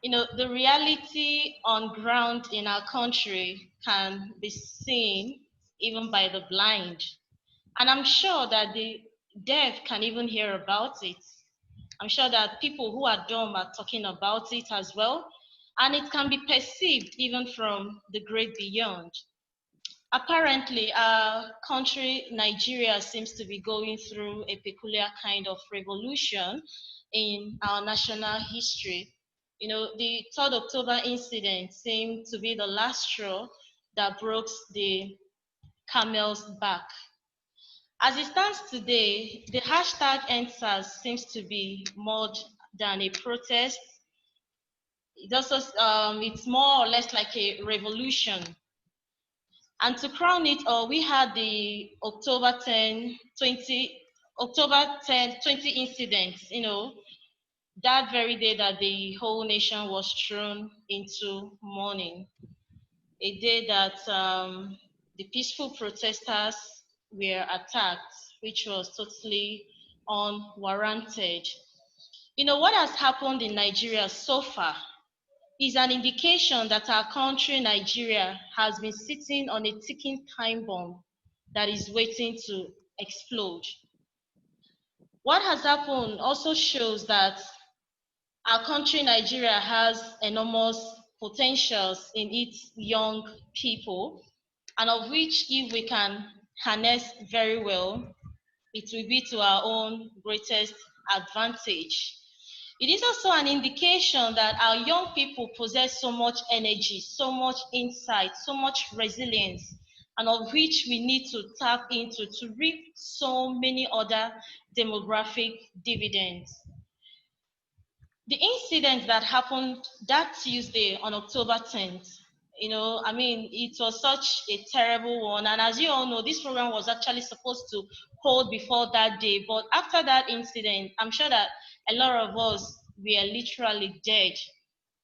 The reality on ground in our country can be seen even by the blind. And I'm sure that the deaf can even hear about it. I'm sure that people who are dumb are talking about it as well. And it can be perceived even from the great beyond. Apparently, our country, Nigeria, seems to be going through a peculiar kind of revolution in our national history. The 3rd October incident seemed to be the last straw that broke the camel's back. As it stands today, the hashtag ENDSARS seems to be more than a protest. It's more or less like a revolution. And to crown it all, we had the October 10, 20 incident, that very day that the whole nation was thrown into mourning. A day that the peaceful protesters were attacked, which was totally unwarranted. What has happened in Nigeria so far is an indication that our country, Nigeria, has been sitting on a ticking time bomb that is waiting to explode. What has happened also shows that our country, Nigeria, has enormous potentials in its young people, and of which, if we can harness very well, it will be to our own greatest advantage. It is also an indication that our young people possess so much energy, so much insight, so much resilience, and of which we need to tap into to reap so many other demographic dividends. The incident that happened that Tuesday on October 10th, it was such a terrible one. And as you all know, this program was actually supposed to hold before that day. But after that incident, I'm sure that a lot of us were literally dead.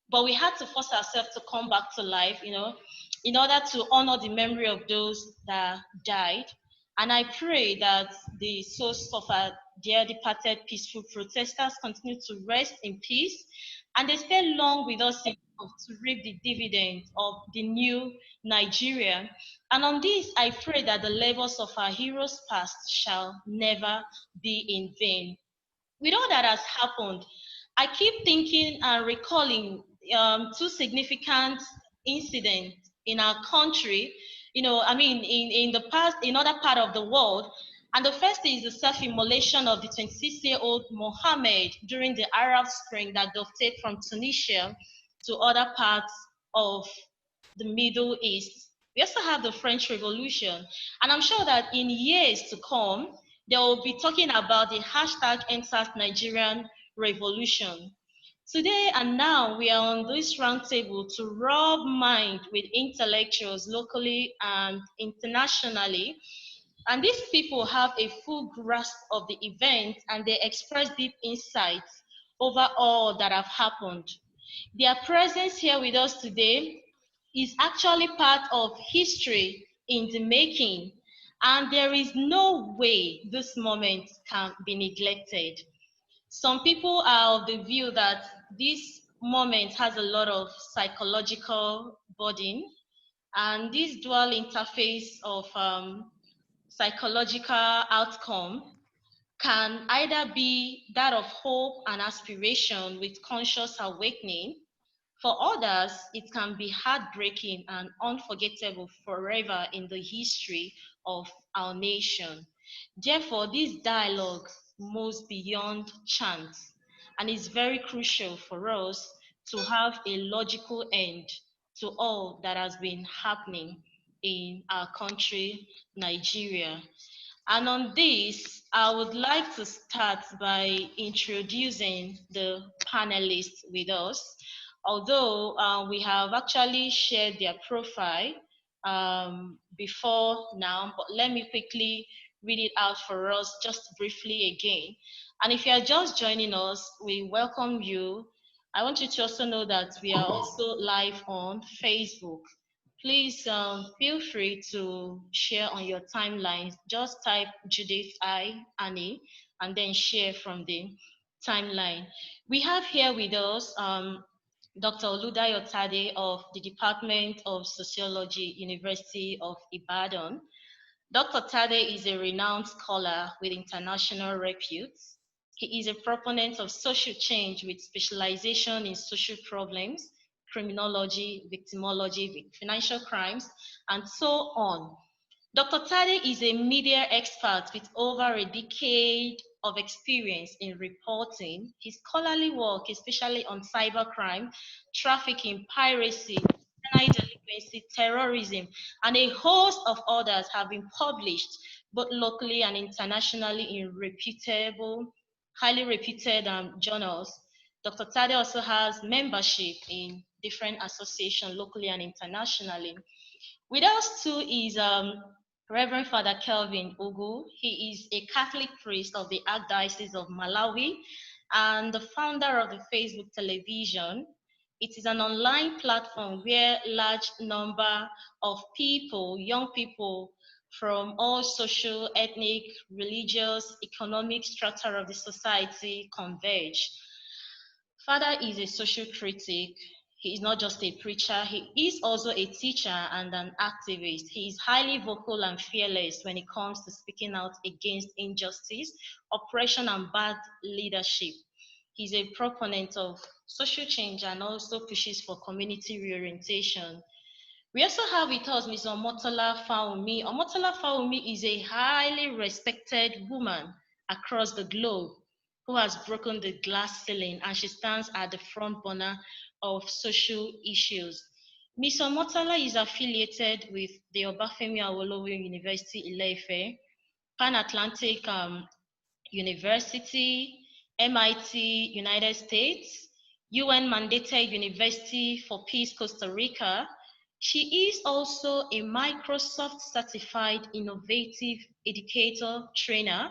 But we had to force ourselves to come back to life, in order to honor the memory of those that died. And I pray that the souls of our dear departed peaceful protesters continue to rest in peace and they stay long with us to reap the dividends of the new Nigeria. And on this, I pray that the labors of our heroes past shall never be in vain. With all that has happened, I keep thinking and recalling two significant incidents in our country, in the past, in other part of the world. And the first is the self-immolation of the 26-year-old Mohammed during the Arab Spring that dovetailed from Tunisia to other parts of the Middle East. We also have the French Revolution. And I'm sure that in years to come, they will be talking about the hashtag ENDSARS Nigerian Revolution. Today and now, we are on this roundtable to rub mind with intellectuals locally and internationally. And these people have a full grasp of the event and they express deep insights over all that have happened. Their presence here with us today is actually part of history in the making, and there is no way this moment can be neglected. Some people are of the view that this moment has a lot of psychological burden, and this dual interface of psychological outcome can either be that of hope and aspiration with conscious awakening. For others, it can be heartbreaking and unforgettable forever in the history of our nation. Therefore, this dialogue moves beyond chance and is very crucial for us to have a logical end to all that has been happening in our country, Nigeria. And on this, I would like to start by introducing the panelists with us. Although we have actually shared their profile before now, but let me quickly read it out for us just briefly again. And if you are just joining us, we welcome you. I want you to also know that we are also live on Facebook. Please feel free to share on your timelines. Just type Judith I, Annie, and then share from the timeline. We have here with us Dr. Oludayo Tade of the Department of Sociology, University of Ibadan. Dr. Tade is a renowned scholar with international repute. He is a proponent of social change with specialization in social problems, criminology, victimology, financial crimes, and so on. Dr. Tade is a media expert with over a decade of experience in reporting. His scholarly work, especially on cybercrime, trafficking, piracy, organized delinquency, terrorism, and a host of others have been published both locally and internationally in reputable, highly reputed journals. Dr. Tade also has membership in different associations locally and internationally. With us too is Reverend Father Kelvin Ugu. He is a Catholic priest of the Archdiocese of Malawi and the founder of the Facebook television. It is an online platform where large number of people, young people from all social, ethnic, religious, economic strata of the society converge. Father is a social critic. He is not just a preacher, he is also a teacher and an activist. He is highly vocal and fearless when it comes to speaking out against injustice, oppression, and bad leadership. He's a proponent of social change and also pushes for community reorientation. We also have with us Ms. Omotola Fawumi. Omotola Fawumi is a highly respected woman across the globe who has broken the glass ceiling, and she stands at the front burner of social issues. Ms. Omotola is affiliated with the Obafemi Awolowo University Ile-Ife, Pan-Atlantic University, MIT, United States, UN mandated University for Peace, Costa Rica. She is also a Microsoft certified innovative educator trainer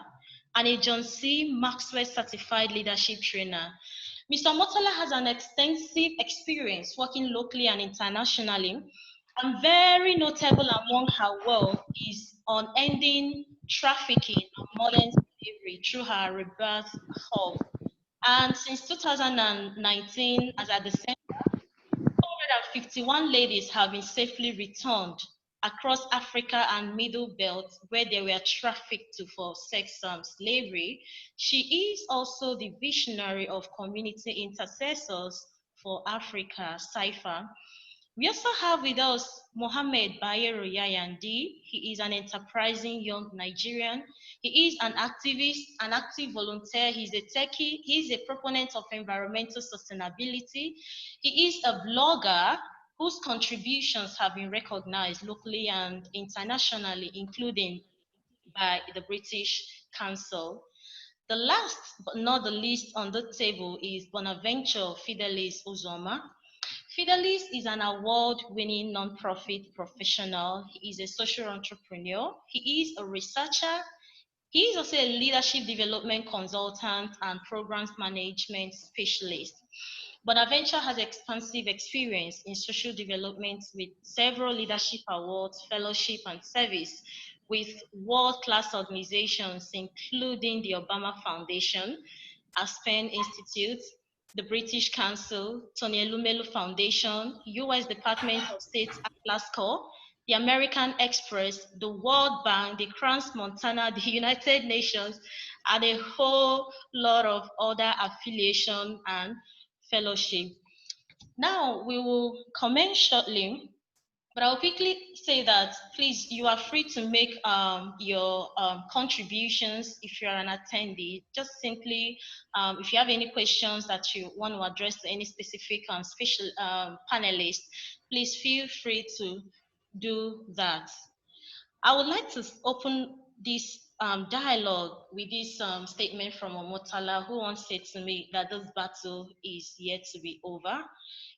and a John C. Maxwell certified leadership trainer. Mr. Motola has an extensive experience working locally and internationally, and very notable among her work is on ending trafficking and modern slavery through her rebirth hub. And since 2019, as at the 151 ladies have been safely returned across Africa and Middle Belt where they were trafficked to for sex slavery. She is also the visionary of Community Intercessors for Africa, CIFA. We also have with us Mohammed Bayero Yayandi. He is an enterprising young Nigerian. He is an activist, an active volunteer. He's a techie. He's a proponent of environmental sustainability. He is a blogger whose contributions have been recognized locally and internationally, including by the British Council. The last but not the least on the table is Bonaventure Fidelis Uzoma. Fidelis is an award-winning nonprofit professional. He is a social entrepreneur. He is a researcher. He is also a leadership development consultant and programs management specialist. Bonaventure has extensive experience in social development with several leadership awards, fellowship, and service with world-class organizations, including the Obama Foundation, Aspen Institute, the British Council, Tony Elumelu Foundation, U.S. Department of State's Atlas Corps, the American Express, the World Bank, the Crans Montana, the United Nations, and a whole lot of other affiliation and fellowship. Now we will comment shortly, but I'll quickly say that please, you are free to make your contributions if you're an attendee. Just simply, if you have any questions that you want to address to any specific special panelist, please feel free to do that. I would like to open this dialogue with this statement from Omotala, who once said to me that this battle is yet to be over.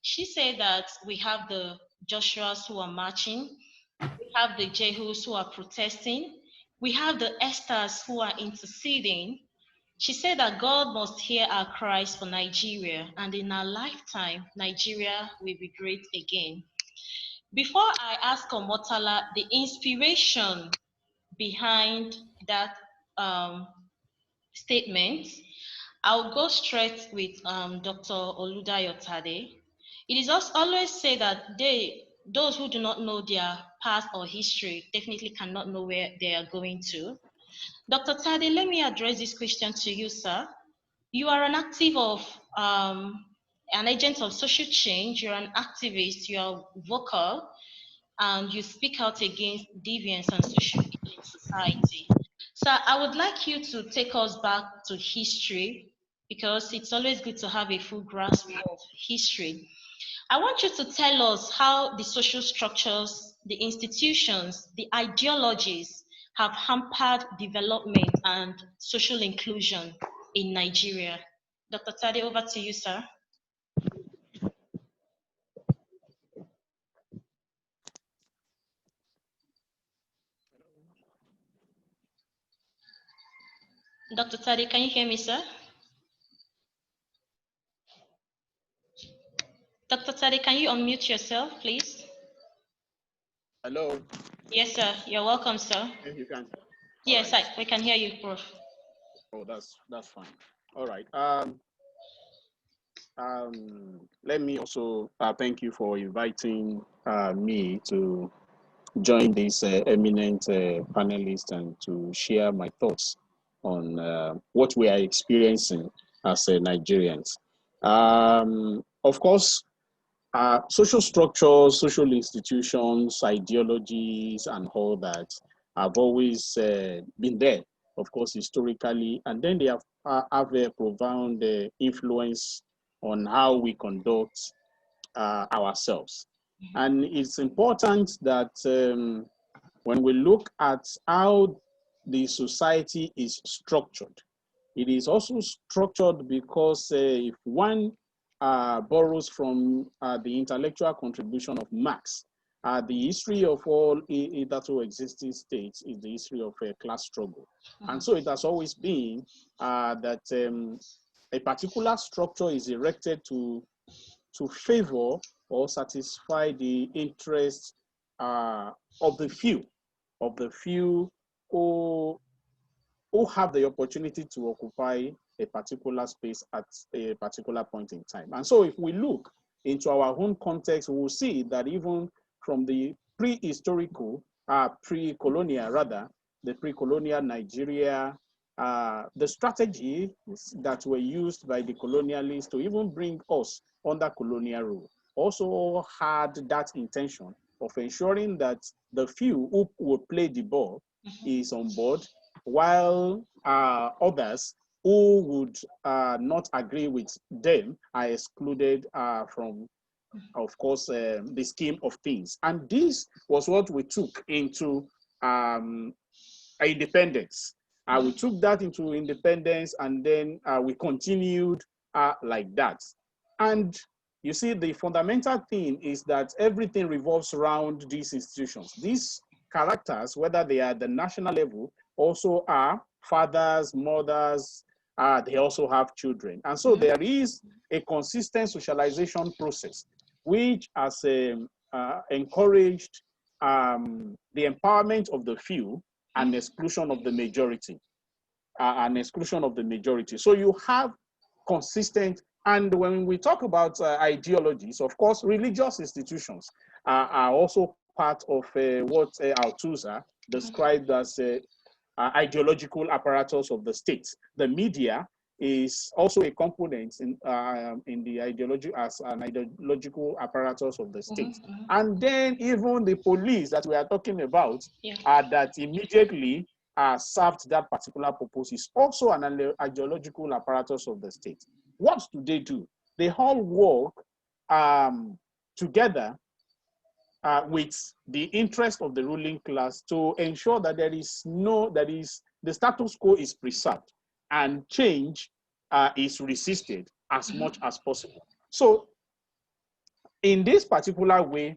She said that we have the Joshuas who are marching, we have the Jehus who are protesting, we have the Esthers who are interceding. She said that God must hear our cries for Nigeria, and in our lifetime, Nigeria will be great again. Before I ask Omotala the inspiration behind that um, statement, I'll go straight with Dr. Oludayo Tade. It is also always said that those who do not know their past or history definitely cannot know where they are going to. Dr. Tade, let me address this question to you, sir. You are an active of an agent of social change. You're an activist. You are vocal, and you speak out against deviance and social evil in society. So I would like you to take us back to history because it's always good to have a full grasp of history. I want you to tell us how the social structures, the institutions, the ideologies have hampered development and social inclusion in Nigeria. Dr. Tade, over to you, sir. Dr. Tade, can you hear me, sir? Dr. Tade, can you unmute yourself, please? Hello. Yes, sir. You're welcome, sir. If you can. Yes, Right. we can hear you, Prof. Oh, that's fine. All right. Let me also thank you for inviting me to join this eminent panelist and to share my thoughts on what we are experiencing as Nigerians. Of course, social structures, social institutions, ideologies, and all that have always been there, of course, historically, and then they have a profound influence on how we conduct ourselves. And it's important that when we look at how the society is structured, it is also structured because if one borrows from the intellectual contribution of Marx, the history of all hitherto existing states is the history of a class struggle. And so it has always been that a particular structure is erected to favor or satisfy the interests of the few, who have the opportunity to occupy a particular space at a particular point in time. And so if we look into our own context, we will see that even from the pre-colonial rather, the pre-colonial Nigeria, the strategy that were used by the colonialists to even bring us under colonial rule also had that intention of ensuring that the few who will play the ball is on board, while others who would not agree with them are excluded from, of course, the scheme of things. And this was what we took into independence. We took that into independence, and then we continued like that. And you see, the fundamental thing is that everything revolves around these institutions. These characters, whether they are at the national level, also are fathers, mothers, they also have children. And so there is a consistent socialization process, which has encouraged the empowerment of the few and exclusion of the majority. So you have consistent, and when we talk about ideologies, of course, religious institutions are also part of what Althusser described as ideological apparatus of the state. The media is also a component in the ideology as an ideological apparatus of the state. And then even the police that we are talking about that immediately served that particular purpose is also an ideological apparatus of the state. What do they do? They all work together with the interest of the ruling class to ensure that the status quo is preserved and change is resisted as much as possible. So in this particular way,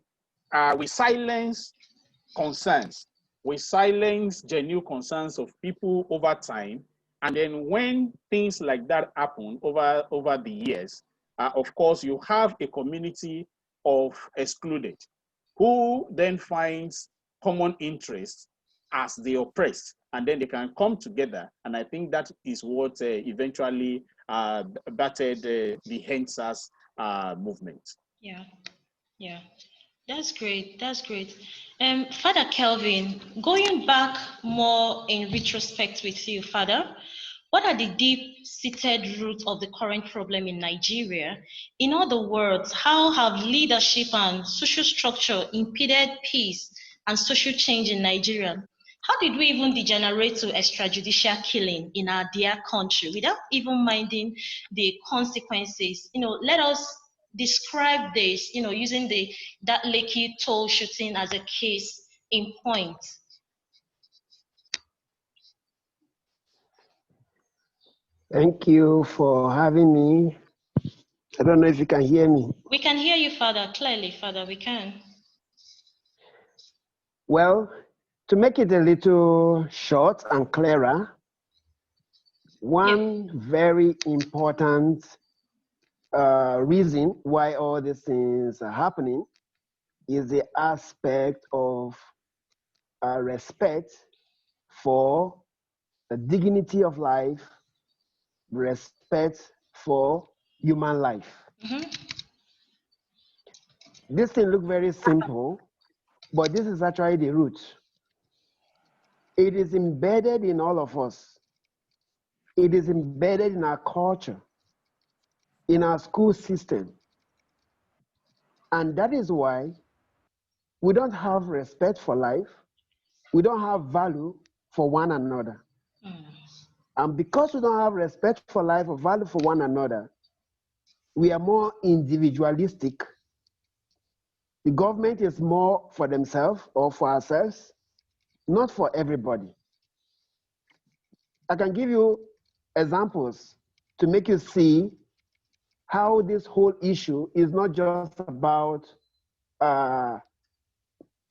we silence concerns. We silence genuine concerns of people over time. And then when things like that happen over the years, of course, you have a community of excluded who then finds common interests as the oppressed, and then they can come together. And I think that is what eventually battered the ENDSARS movement. Yeah. Yeah. That's great. That's great. Father Kelvin, going back more in retrospect with you, Father, what are the deep-seated roots of the current problem in Nigeria? In other words, how have leadership and social structure impeded peace and social change in Nigeria? How did we even degenerate to extrajudicial killing in our dear country without even minding the consequences? Let us describe this, using that Lekki toll shooting as a case in point. Thank you for having me. I don't know if you can hear me. We can hear you, Father, clearly, Father, we can. Well, to make it a little short and clearer, one very important reason why all these things are happening is the aspect of respect for the dignity of life, respect for human life. Mm-hmm. This thing looks very simple, but this is actually the root. It is embedded in all of us. It is embedded in our culture, in our school system. And that is why we don't have respect for life. We don't have value for one another. Mm. And because we don't have respect for life or value for one another, we are more individualistic. The government is more for themselves or for ourselves, not for everybody. I can give you examples to make you see how this whole issue is not just about uh,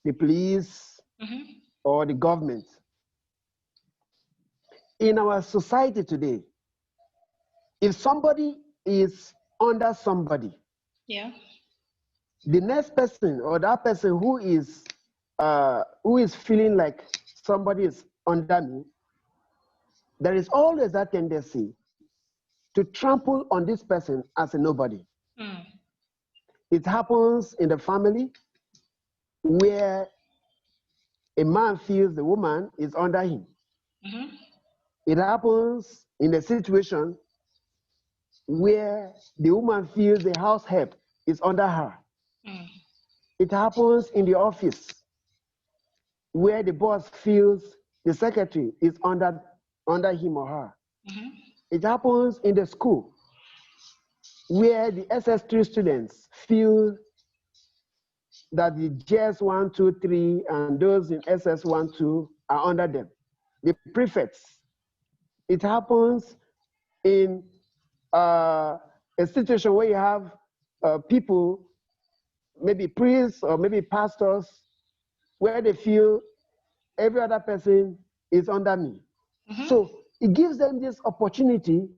the police Mm-hmm. or the government. In our society today, if somebody is under somebody, Yeah. the next person or that person who is feeling like somebody is under me, there is always that tendency to trample on this person as a nobody. Mm. It happens in the family where a man feels the woman is under him. Mm-hmm. It happens in a situation where the woman feels the house help is under her. Mm. It happens in the office where the boss feels the secretary is under him or her. Mm-hmm. It happens in the school where the SS3 students feel that the JS1, 2, 3, and those in SS1, 2 are under them, the prefects. It happens in a situation where you have people, maybe priests or maybe pastors, where they feel every other person is under me. Mm-hmm. So it gives them this opportunity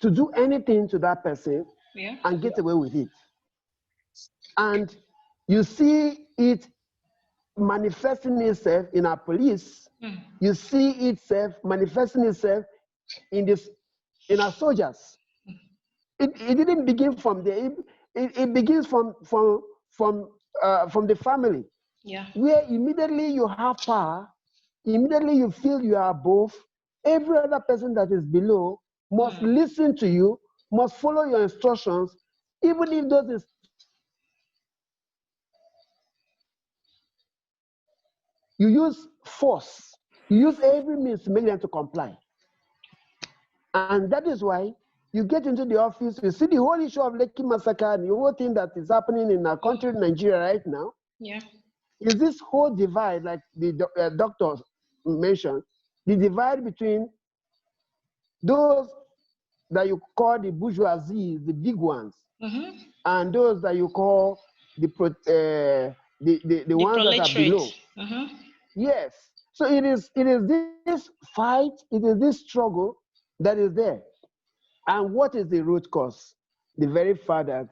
to do anything to that person Yeah. and get away with it. And you see it manifesting itself in our police. Mm. You see itself manifesting itself in our soldiers. It didn't begin from there. It begins from the family, Yeah. where immediately you have power, immediately you feel you are above. Every other person that is below must listen to you, must follow your instructions, even if those instructions are contrary to the law. You use force. You use every means to make them to comply. And that is why you get into the office, you see the whole issue of Lekki massacre and the whole thing that is happening in our country, Nigeria, right now. Yeah. Is this whole divide, like the doctor mentioned, the divide between those that you call the bourgeoisie, the big ones, Mm-hmm. and those that you call the ones that are Proletariat. below. Mm-hmm. Yes. So it is this fight, it is this struggle that is there. And what is the root cause? The very fact that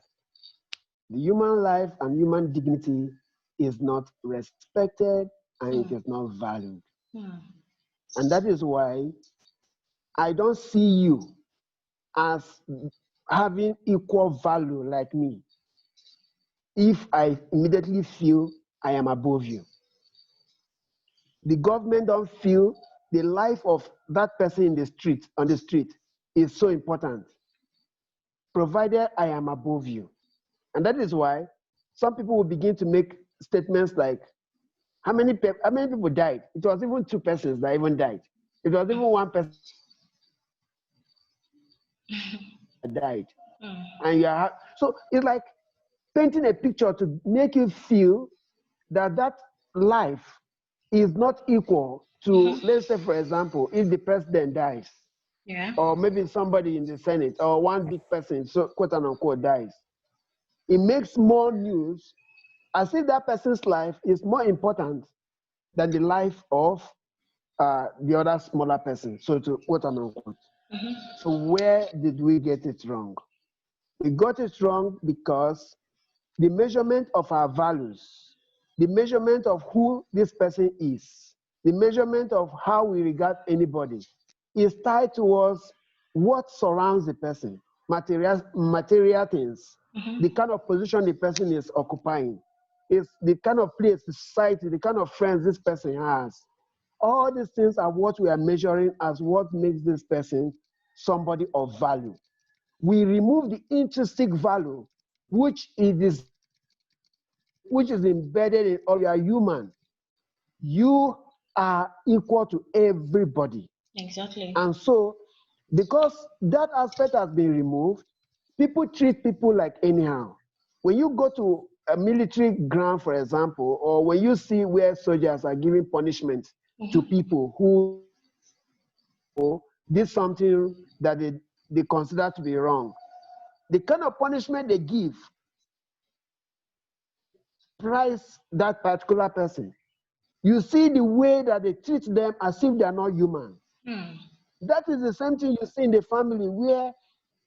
the human life and human dignity is not respected and it is not valued. Mm. And that is why I don't see you as having equal value like me if I immediately feel I am above you. The government don't feel the life of that person in the street, on the street, is so important, provided I am above you. And that is why some people will begin to make statements like, how many people died? It was even 2 persons that even died. It was even 1 person that died. And so it's like painting a picture to make you feel that that life is not equal to, let's say, for example, if the president dies, or maybe somebody in the Senate, or one big person, so quote unquote, dies. It makes more news as if that person's life is more important than the life of the other smaller person, so to quote unquote. So where did we get it wrong? We got it wrong because the measurement of our values, the measurement of who this person is, the measurement of how we regard anybody is tied towards what surrounds the person, material things, the kind of position the person is occupying, is the kind of place, the society, the kind of friends this person has. All these things are what we are measuring as what makes this person somebody of value. We remove the intrinsic value, which is embedded in all. You are human. You are equal to everybody. Exactly. And so, because that aspect has been removed, people treat people like anyhow. When you go to a military ground, for example, or when you see where soldiers are giving punishment to people who did something that they consider to be wrong, the kind of punishment they give price that particular person. You see the way that they treat them as if they are not human. That is the same thing you see in the family where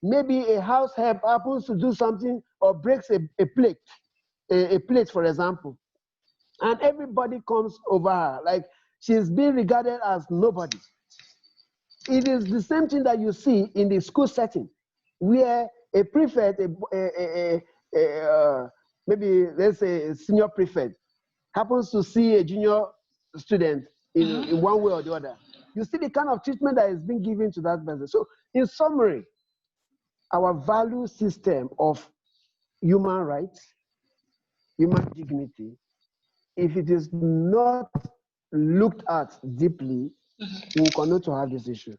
maybe a house help happens to do something or breaks a plate, for example, and everybody comes over her like she's being regarded as nobody. It is the same thing that you see in the school setting where a prefect, maybe let's say a senior prefect, happens to see a junior student in one way or the other. You see the kind of treatment that is being given to that person. So, in summary, our value system of human rights, human dignity, if it is not looked at deeply, we will continue to have this issue.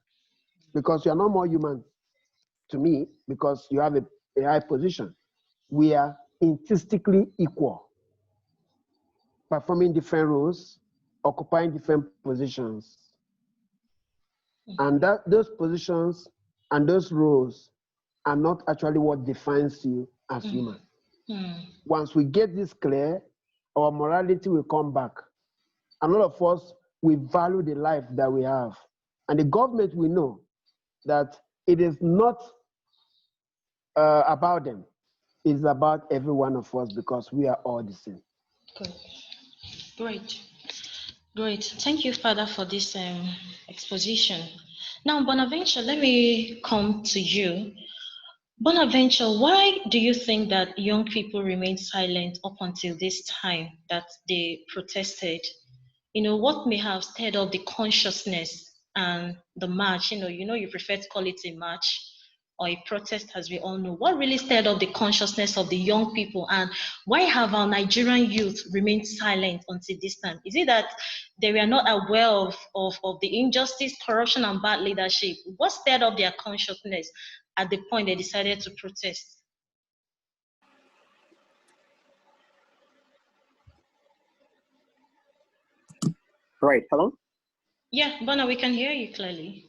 Because you are not more human to me because you have a high position. We are intrinsically equal, performing different roles, occupying different positions. And those positions and those roles are not actually what defines you as human. Once we get this clear, our morality will come back. And all of us, we value the life that we have. And the government will know that it is not about them. It's about every one of us because we are all the same. Good. Great. Great. Thank you, Father, for this exposition. Now, Bonaventure, let me come to you. Bonaventure, why do you think that young people remain silent up until this time that they protested? What may have stirred up the consciousness and the march? You prefer to call it a march or a protest, as we all know. What really stirred up the consciousness of the young people, and why have our Nigerian youth remained silent until this time? Is it that they were not aware of the injustice, corruption, and bad leadership? What stirred up their consciousness at the point they decided to protest? Right. Hello? Yeah, Bona, we can hear you clearly.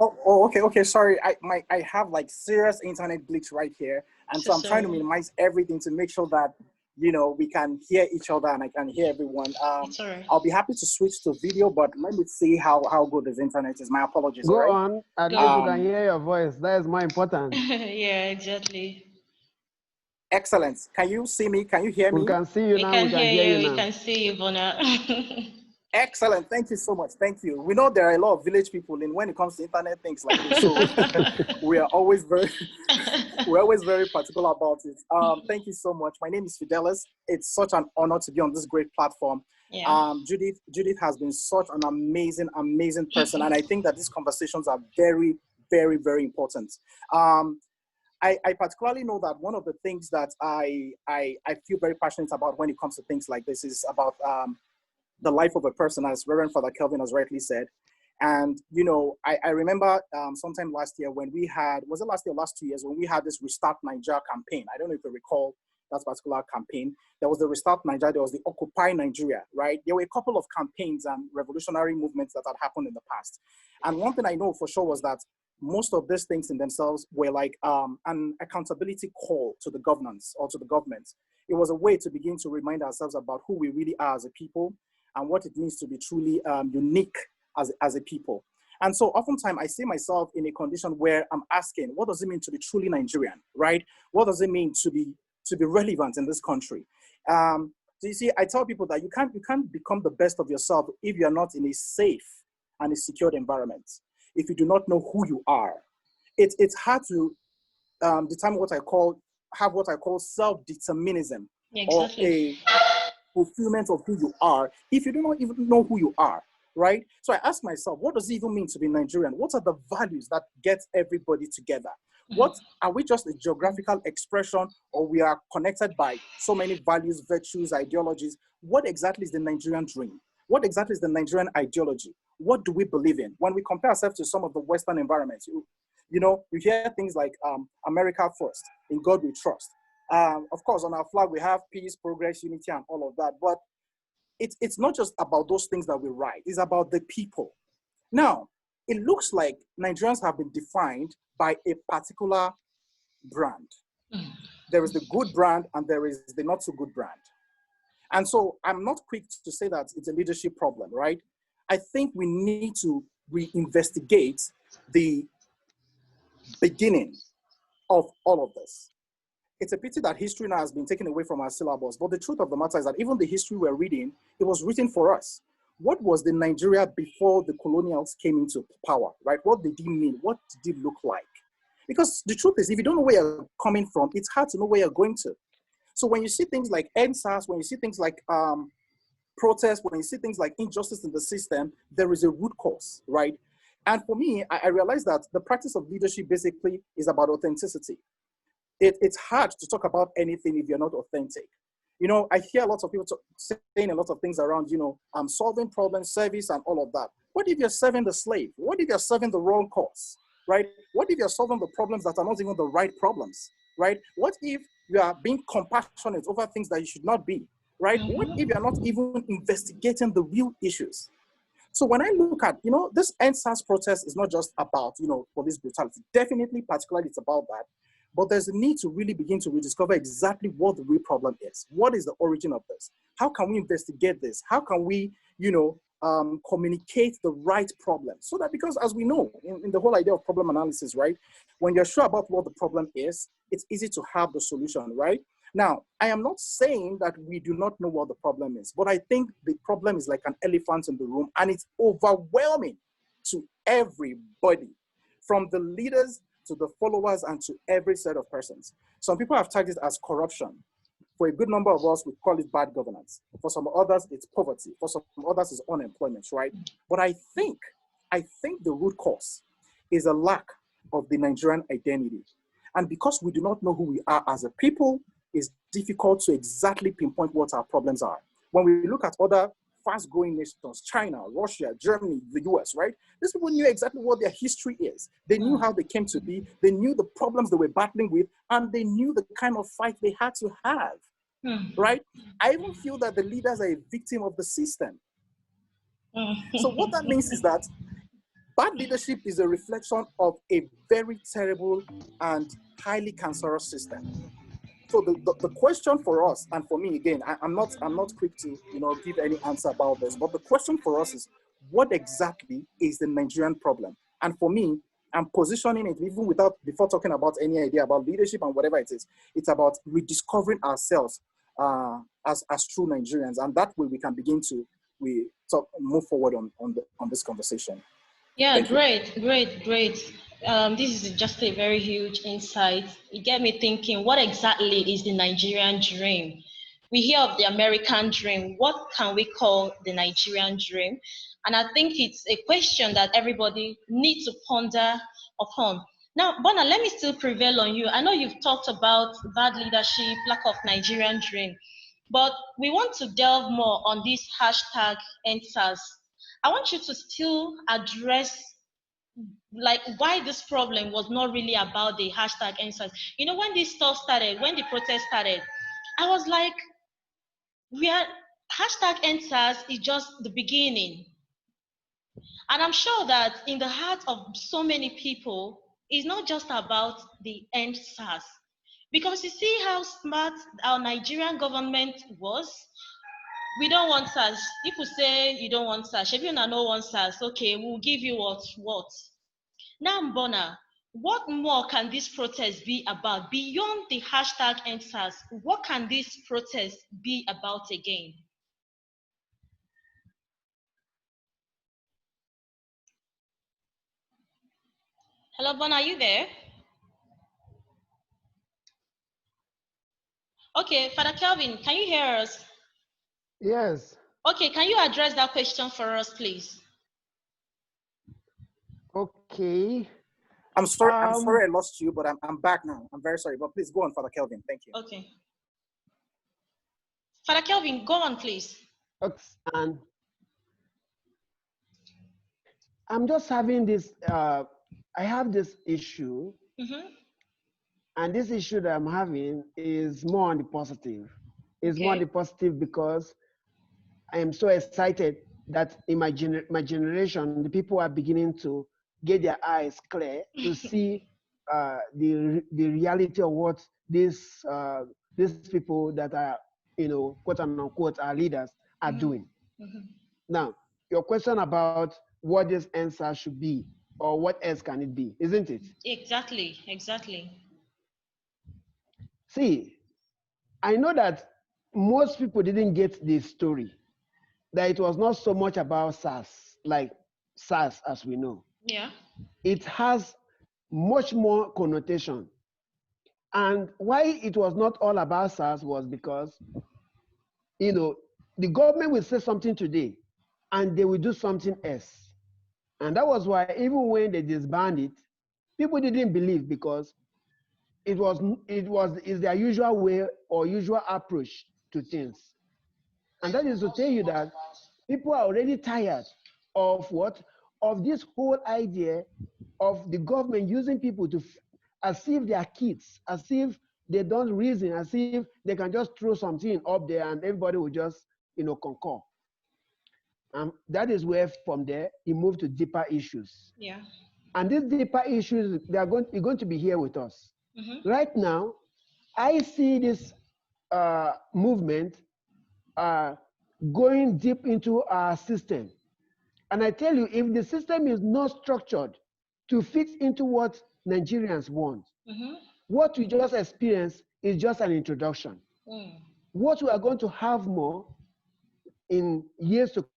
Okay. Sorry, I have like serious internet glitch right here, and so I'm trying to minimize everything to make sure that we can hear each other and I can hear everyone. It's all right. I'll be happy to switch to video, but let me see how good this internet is. My apologies. Go right? on. At least you can hear your voice. That is more important. Yeah, exactly. Excellent. Can you see me? Can you hear me? We can see you now. We can hear you now. We can see you, Bona. Excellent. Thank you so much. Thank you. We know there are a lot of village people in when it comes to internet things like this. So we are always very we're always very particular about it. Thank you so much. My name is Fidelis. It's such an honor to be on this great platform. Yeah. Judith has been such an amazing person. And I think that these conversations are very, very, very important. I particularly know that one of the things that I feel very passionate about when it comes to things like this is about the life of a person, as Reverend Father Kelvin has rightly said. And, you know, I remember sometime last year when we had, was it last year or last 2 years, when we had this Restart Nigeria campaign. I don't know if you recall that particular campaign. There was the Restart Nigeria, there was the Occupy Nigeria, right? There were a couple of campaigns and revolutionary movements that had happened in the past. And one thing I know for sure was that most of these things in themselves were like an accountability call to the governance or to the government. It was a way to begin to remind ourselves about who we really are as a people and what it means to be truly unique as a people. And so oftentimes I see myself in a condition where I'm asking, what does it mean to be truly Nigerian, right? What does it mean to be relevant in this country? So you see, I tell people that you can't become the best of yourself if you're not in a safe and a secured environment. If you do not know who you are, it's hard to determine what I call self-determinism, Exactly. or a fulfillment of who you are if you do not even know who you are, right? So I ask myself, what does it even mean to be Nigerian? What are the values that get everybody together? What are we, just a geographical expression, or we are connected by so many values, virtues, ideologies? What exactly is the Nigerian dream? What exactly is the Nigerian ideology? What do we believe in? When we compare ourselves to some of the Western environments, you know, you hear things like America first, in God we trust. Of course, on our flag, we have peace, progress, unity, and all of that. But it's not just about those things that we write. It's about the people. Now, it looks like Nigerians have been defined by a particular brand. There is the good brand and there is the not so good brand. And so I'm not quick to say that it's a leadership problem, right? I think we need to reinvestigate the beginning of all of this. It's a pity that history now has been taken away from our syllabus, but the truth of the matter is that even the history we're reading, it was written for us. What was the Nigeria before the colonials came into power, right? What did it mean? What did it look like? Because the truth is, if you don't know where you're coming from, it's hard to know where you're going to. So when you see things like ENDSARS, when you see things like protests, when you see things like injustice in the system, there is a root cause, right? And for me, I realized that the practice of leadership basically is about authenticity. It's hard to talk about anything if you're not authentic. You know, I hear lots of people saying a lot of things around, you know, solving problems, service, and all of that. What if you're serving the slave? What if you're serving the wrong cause, right? What if you're solving the problems that are not even the right problems, right? What if you are being compassionate over things that you should not be, right? What if you're not even investigating the real issues? So when I look at, you know, this ENDSARS protest is not just about, you know, police brutality. Definitely, particularly, it's about that. But there's a need to really begin to rediscover exactly what the real problem is. What is the origin of this? How can we investigate this? How can we, you know, communicate the right problem? So that, because as we know, in the whole idea of problem analysis, right? When you're sure about what the problem is, it's easy to have the solution, right? Now, I am not saying that we do not know what the problem is, but I think the problem is like an elephant in the room, and it's overwhelming to everybody, from the leaders to the followers and to every set of persons. Some people have tagged it as corruption. For a good number of us, we call it bad governance. For some others, it's poverty. For some others, it's unemployment, right? But I think the root cause is a lack of the Nigerian identity. And because we do not know who we are as a people, it's difficult to exactly pinpoint what our problems are. When we look at other fast-growing nations, China, Russia, Germany, the US, right? These people knew exactly what their history is. They knew how they came to be. They knew the problems they were battling with, and they knew the kind of fight they had to have, right? I even feel that the leaders are a victim of the system. So what that means is that bad leadership is a reflection of a very terrible and highly cancerous system. So the question for us, and for me, again, I'm not quick to, you know, give any answer about this, but the question for us is, what exactly is the Nigerian problem? And for me, I'm positioning it even before talking about any idea about leadership and whatever it is. It's about rediscovering ourselves as true Nigerians, and that way we can begin to, we move forward on this conversation. Yeah, Thank you. great. This is just a very huge insight. It get me thinking, what exactly is the Nigerian dream? We hear of the American dream. What can we call the Nigerian dream? And I think it's a question that everybody needs to ponder upon. Now, Bona, let me still prevail on you. I know you've talked about bad leadership, lack of Nigerian dream, but we want to delve more on this hashtag ENDSARS. I want you to still address like why this problem was not really about the hashtag ENDSARS. You know, when this stuff started, when the protest started, I was like, we are hashtag ENDSARS is just the beginning. And I'm sure that in the heart of so many people, it's not just about the ENDSARS. Because you see how smart our Nigerian government was. We don't want SARS. People say you don't want SARS. If you don't want SARS, okay, we'll give you what. Now, Mbona, what more can this protest be about beyond the hashtag ENDSARS? What can this protest be about again? Hello, Bona, are you there? Okay, Father Kelvin, can you hear us? Yes. Okay, can you address that question for us, please? Okay. I'm sorry I lost you, but I'm back now. I'm very sorry, but please go on, Father Kelvin. Thank you. Okay. Father Kelvin, go on, please. And I'm just having this, I have this issue, and this issue that I'm having is more on the positive. It's more on the positive because I am so excited that in my generation, the people are beginning to get their eyes clear to see the reality of what these people that are, quote unquote, our leaders are doing. Now, your question about what this answer should be or what else can it be, isn't it? Exactly. See, I know that most people didn't get this story, that it was not so much about SARS, like SARS as we know. Yeah. It has much more connotation. And why it was not all about SARS was because, the government will say something today and they will do something else. And that was why even when they disbanded it, people didn't believe because is their usual way or usual approach to things. And that is to tell you that people are already tired of what? Of this whole idea of the government using people to, as if they are kids, as if they don't reason, as if they can just throw something up there and everybody will just, concur. That is where from there, you move to deeper issues. Yeah. And these deeper issues, you're going to be here with us. Right now, I see this movement going deep into our system. And I tell you, if the system is not structured to fit into what Nigerians want, what we just experienced is just an introduction. What we are going to have more in years to come.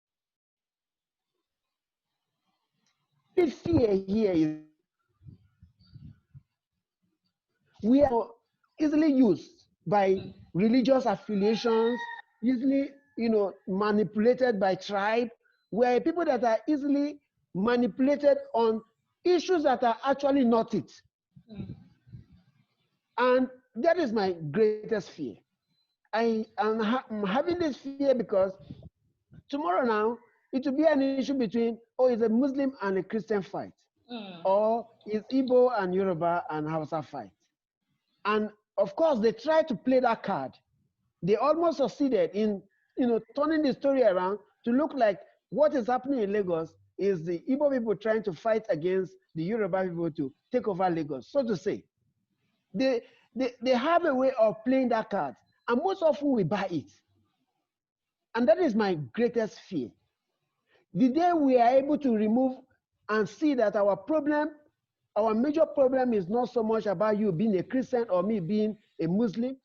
The fear here is we are easily used by religious affiliations, easily, manipulated by tribe. We're people that are easily manipulated on issues that are actually not it. And that is my greatest fear. I'm having this fear because tomorrow now, it will be an issue between, it's a Muslim and a Christian fight. Or it's Igbo and Yoruba and Hausa fight. And of course, they tried to play that card. They almost succeeded in, turning the story around to look like what is happening in Lagos is the Igbo people trying to fight against the Yoruba people to take over Lagos, so to say. They have a way of playing that card, and most often we buy it. And that is my greatest fear. The day we are able to remove and see that our major problem is not so much about you being a Christian or me being a Muslim,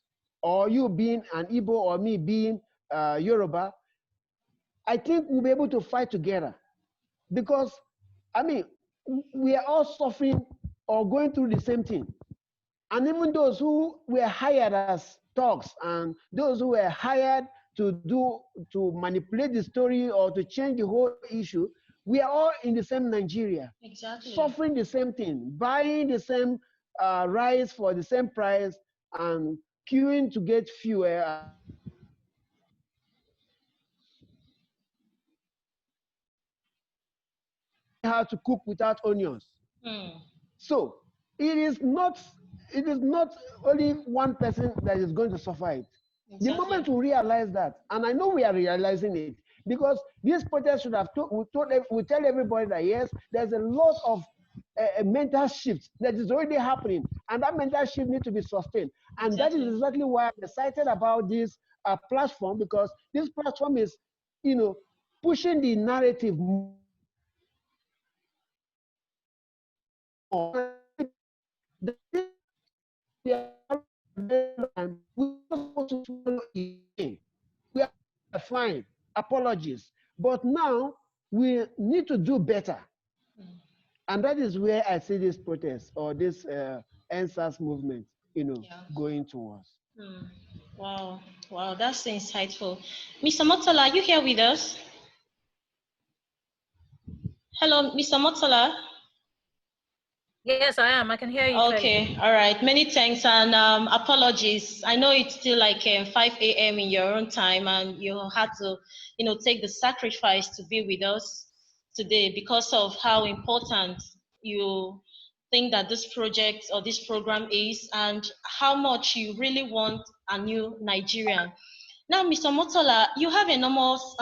or you being an Igbo or me being Yoruba. I think we'll be able to fight together. Because, I mean, we are all suffering or going through the same thing. And even those who were hired as thugs and those who were hired to manipulate the story or to change the whole issue, we are all in the same Nigeria. Exactly. Suffering the same thing, buying the same rice for the same price, and queuing to get fuel at the same time. How to cook without onions. So it is not only one person that is going to suffer it. The moment we realize that, and I know we are realizing it, because this protest should have we tell everybody that yes, there's a lot of a mental shift that is already happening, and that mental shift needs to be sustained. And that is exactly why I'm excited about this platform, because this platform is, pushing the narrative more. The thing we are supposed to follow again. We are fine, apologies. But now we need to do better. And that is where I see this protest or this ENDSARS movement, going towards. Wow, wow, that's insightful. Mr. Motala, are you here with us? Hello, Mr. Motala. Yes, I am. I can hear you clearly. Okay, all right. Many thanks and apologies. I know it's still like 5 a.m. in your own time, and you had to, take the sacrifice to be with us today because of how important you think that this project or this program is, and how much you really want a new Nigerian. Now, Mr. Motola, you have enormous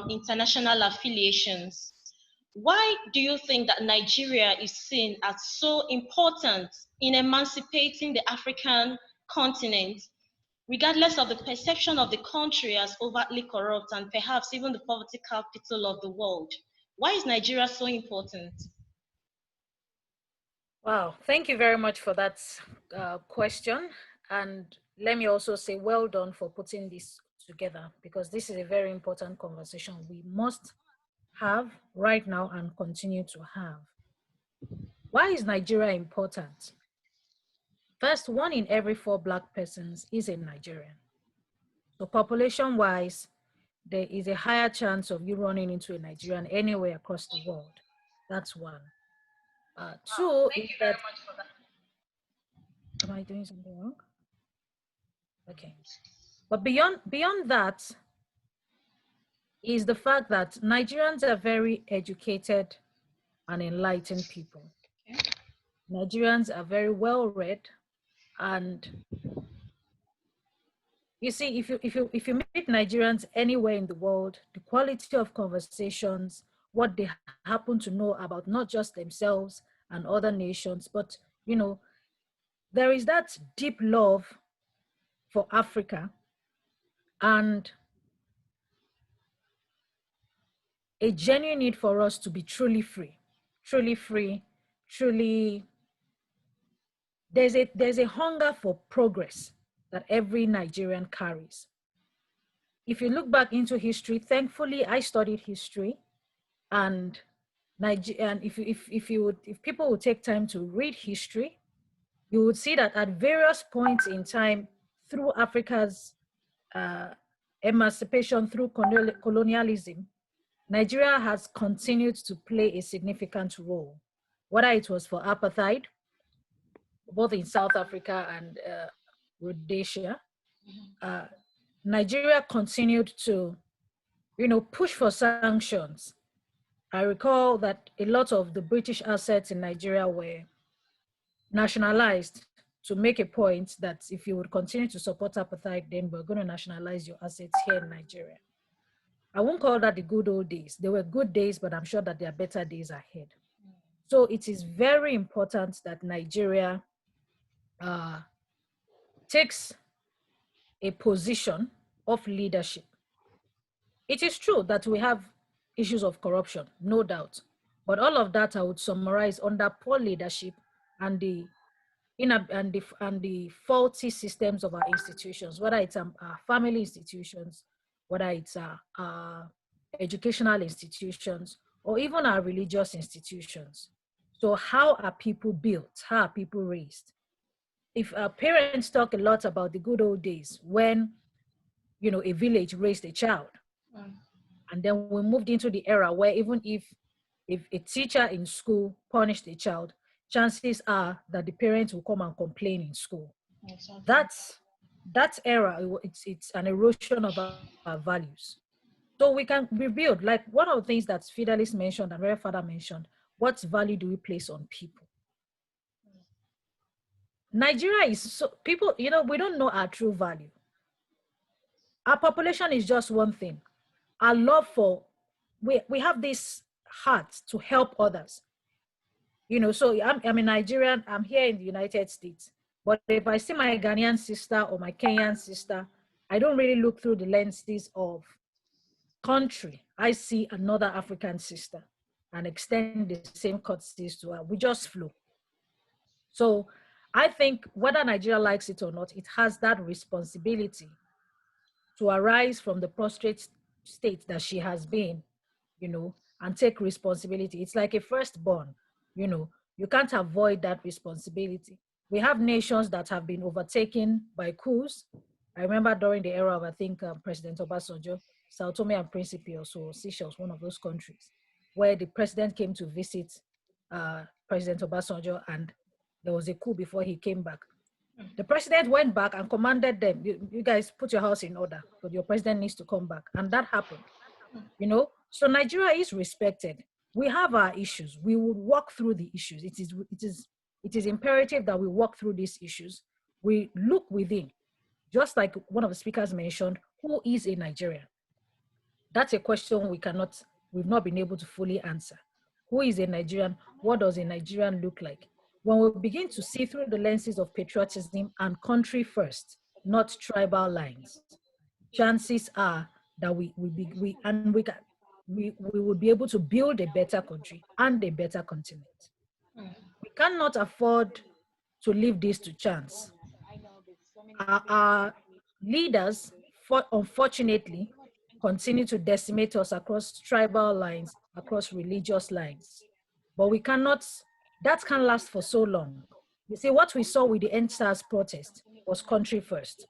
international affiliations. Why do you think that Nigeria is seen as so important in emancipating the African continent, regardless of the perception of the country as overtly corrupt and perhaps even the poverty capital of the world? Why is Nigeria so important? Wow, thank you very much for that question. And let me also say well done for putting this together, because this is a very important conversation we must have right now and continue to have. Why is Nigeria important? First, 1 in every 4 Black persons is a Nigerian. So population-wise, there is a higher chance of you running into a Nigerian anywhere across the world. That's one. Two, thank you very much for that. Am I doing something wrong? Okay. But beyond that is the fact that Nigerians are very educated and enlightened people. Okay. Nigerians are very well read, and you see, if you meet Nigerians anywhere in the world, the quality of conversations, what they happen to know about not just themselves and other nations, but there is that deep love for Africa and a genuine need for us to be truly free, truly. There's a hunger for progress that every Nigerian carries. If you look back into history, thankfully I studied history, and if people would take time to read history, you would see that at various points in time through Africa's emancipation through colonialism, Nigeria has continued to play a significant role, whether it was for apartheid, both in South Africa and Rhodesia. Nigeria continued to, push for sanctions. I recall that a lot of the British assets in Nigeria were nationalized to make a point that if you would continue to support apartheid, then we're going to nationalize your assets here in Nigeria. I won't call that the good old days. They were good days, but I'm sure that there are better days ahead. So it is very important that Nigeria takes a position of leadership. It is true that we have issues of corruption, no doubt, but all of that I would summarize under poor leadership and the faulty systems of our institutions, whether it's our family institutions, whether it's our educational institutions, or even our religious institutions. So how are people built? How are people raised? If our parents talk a lot about the good old days when, a village raised a child, and then we moved into the era where even if a teacher in school punished a child, chances are that the parents will come and complain in school. Exactly. That era, it's an erosion of our values. So we can rebuild, like one of the things that Fidelis mentioned and Reverend Father mentioned, what value do we place on people? Nigeria is so, people, we don't know our true value. Our population is just one thing. Our love for, we have this heart to help others. So I'm a Nigerian, I'm here in the United States. But if I see my Ghanaian sister or my Kenyan sister, I don't really look through the lenses of country. I see another African sister and extend the same courtesies to her. We just flow. So I think whether Nigeria likes it or not, it has that responsibility to arise from the prostrate state that she has been, and take responsibility. It's like a firstborn, you can't avoid that responsibility. We have nations that have been overtaken by coups. I remember during the era of, I think, President Obasanjo, Sao Tome and Principe, also Seychelles, one of those countries, where the president came to visit President Obasanjo, and there was a coup before he came back. The president went back and commanded them, you guys put your house in order, but your president needs to come back. And that happened, So Nigeria is respected. We have our issues. We will walk through the issues. It is imperative that we walk through these issues. We look within, just like one of the speakers mentioned, who is a Nigerian? That's a question we've not been able to fully answer. Who is a Nigerian? What does a Nigerian look like? When we begin to see through the lenses of patriotism and country first, not tribal lines, chances are that we would be able to build a better country and a better continent. We cannot afford to leave this to chance. Our leaders, unfortunately, continue to decimate us across tribal lines, across religious lines. But that can't last for so long. You see, what we saw with the ENDSARS protest was country first.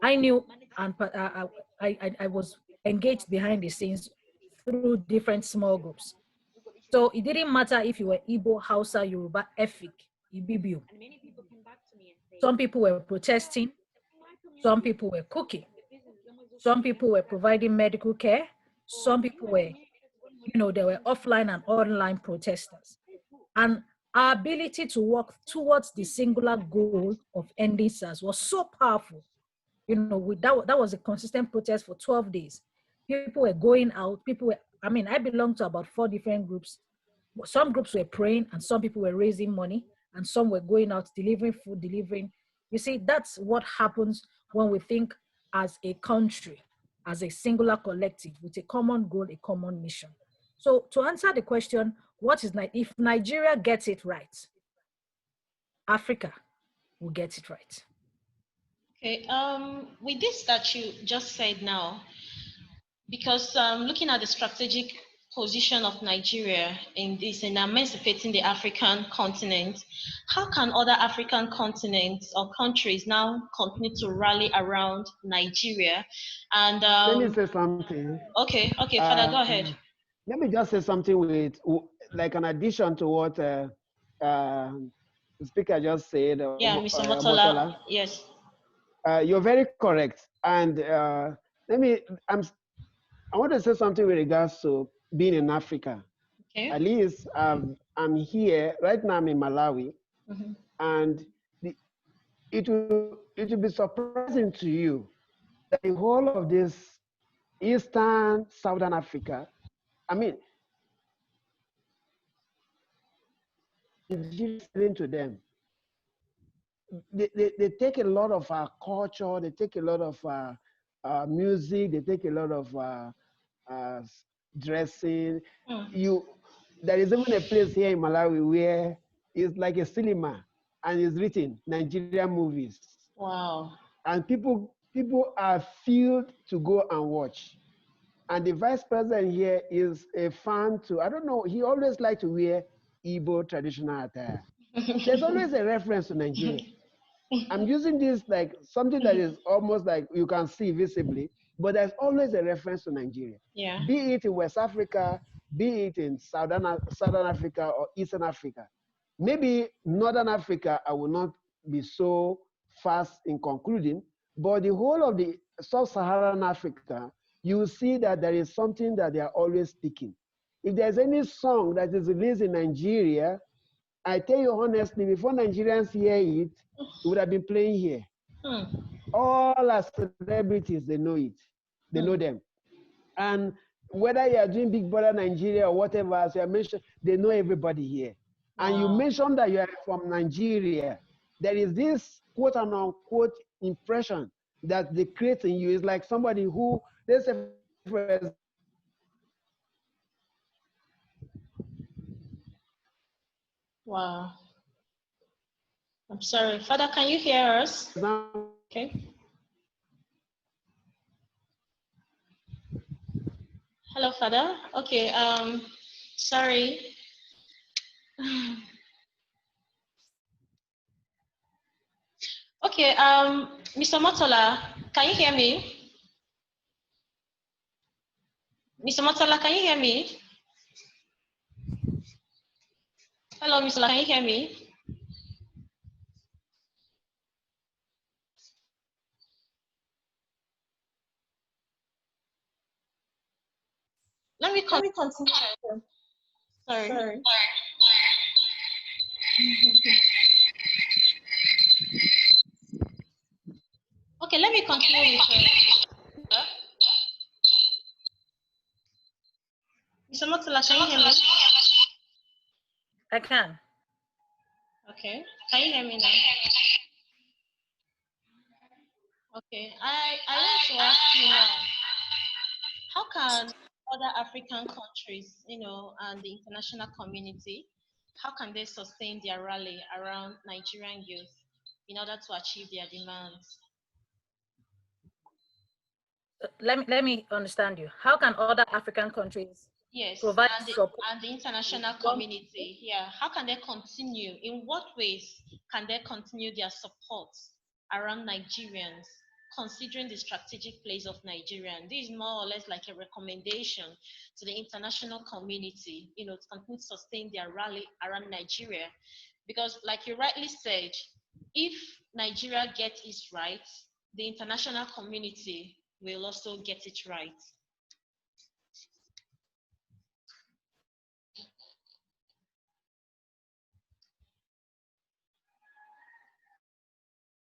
I knew, and I was engaged behind the scenes through different small groups. So it didn't matter if you were Igbo, Hausa, Yoruba, Efik, Ibibio. Some people were protesting, some people were cooking, some people were providing medical care, some people were, there were offline and online protesters. And our ability to work towards the singular goal of ending SARS was so powerful. That was a consistent protest for 12 days. People were going out, I belong to about 4 different groups. Some groups were praying and some people were raising money and some were going out, delivering food, You see, that's what happens when we think as a country, as a singular collective with a common goal, a common mission. So to answer the question, if Nigeria gets it right, Africa will get it right. Okay, with this that you just said now, because looking at the strategic position of Nigeria in emancipating the African continent, how can other African continents or countries now continue to rally around Nigeria? And let me say something. Okay, Father, go ahead. Let me just say something with, like, an addition to what the speaker just said. Yeah, Mr. Motola. Yes. You're very correct. And I want to say something with regards to being in Africa. Okay. At least I'm here right now. I'm in Malawi, and it will be surprising to you that the whole of this Eastern Southern Africa, into them. They take a lot of our culture, they take a lot of music, they take a lot of dressing. There is even a place here in Malawi where it's like a cinema and it's written Nigerian movies. Wow. And people are filled to go and watch. And the vice president here is a fan to, I don't know, he always liked to wear Igbo traditional attire. There's always a reference to Nigeria. I'm using this like something that is almost like you can see visibly, but there's always a reference to Nigeria. Yeah. Be it in West Africa, be it in Southern Africa or Eastern Africa. Maybe Northern Africa, I will not be so fast in concluding, but the whole of the Sub-Saharan Africa, you will see that there is something that they are always speaking. If there's any song that is released in Nigeria, I tell you honestly, before Nigerians hear it, it would have been playing here. All our celebrities, they know it. They know them. And whether you are doing Big Brother Nigeria or whatever, as you mentioned, they know everybody here. Wow. And you mentioned that you are from Nigeria. There is this quote and unquote impression that they create in you. Is like somebody who, let's say, for Wow. I'm sorry. Father, can you hear us? Okay. Hello, Father. Okay, sorry. Okay, Mr. Motola, can you hear me? Mr. Motola, can you hear me? Hello, Mr. Motola, can you hear me? Let me continue. Sorry. Okay, let me continue with Mr. Motola, can you hear me? I can. Okay, can you hear me now? Okay, I want to ask you now, how can other African countries, and the international community, how can they sustain their rally around Nigerian youth in order to achieve their demands? Let me understand you. How can other African countries provide support? And the international community, yeah, how can they continue? In what ways can they continue their support around Nigerians, considering the strategic place of Nigeria? And this is more or less like a recommendation to the international community, to continue to sustain their rally around Nigeria. Because like you rightly said, if Nigeria gets its right, the international community will also get it right.